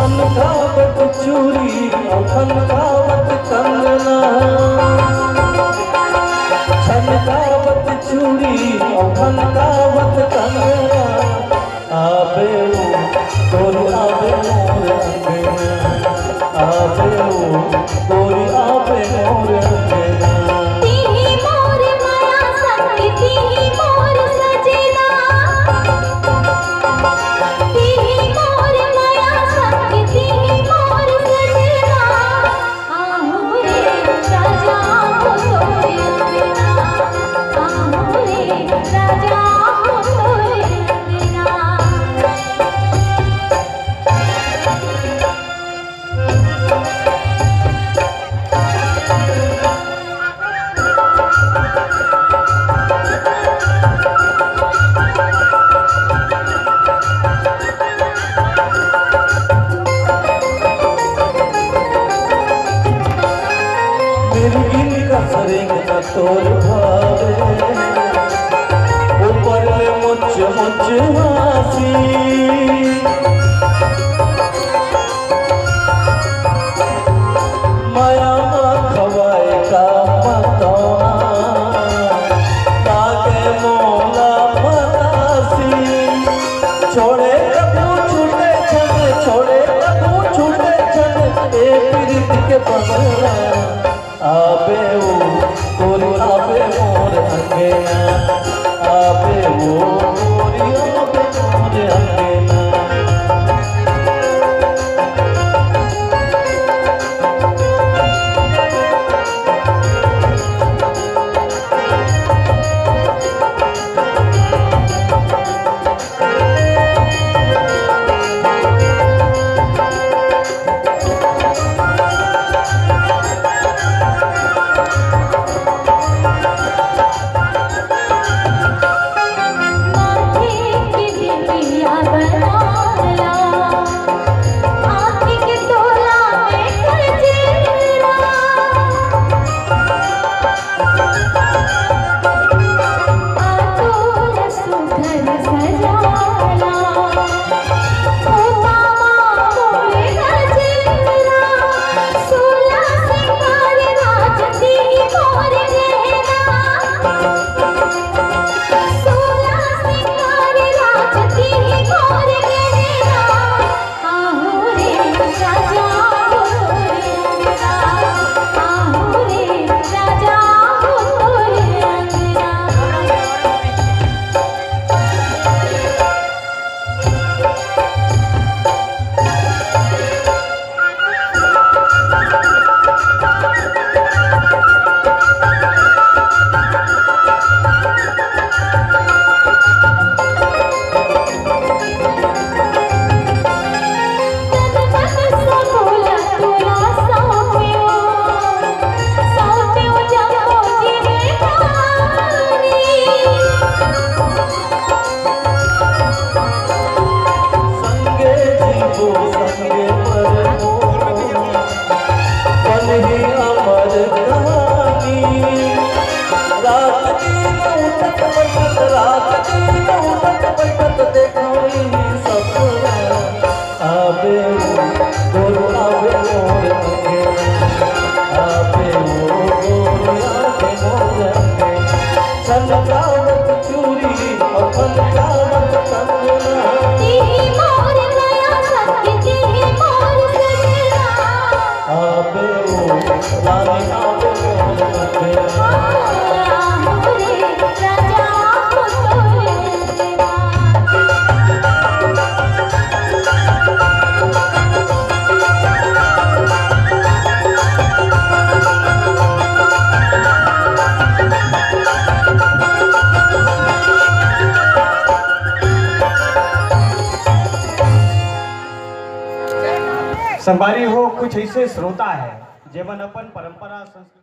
खनकावत चूड़ी और खनकावत कंगना, खनकावत चूड़ी और खनकावत कंगना, आबे गोरी आबे मोर अंगना, आबे गोरी आबे मोर अंगना। तोर भावे ऊपर ले मुझ हासी, माया खवाए का मतौना, ताके मोला मतासी, छोड़े कबू छूटे छन, छोड़े कबू छूटे छन, ए प्रीत के बंधना, आबे गोरी आबे मोर अंगना, आबे गोरी आबे मोर अंगना। संबारी हो कुछ ऐसे श्रोता है जेवन अपन परंपरा संस्कृति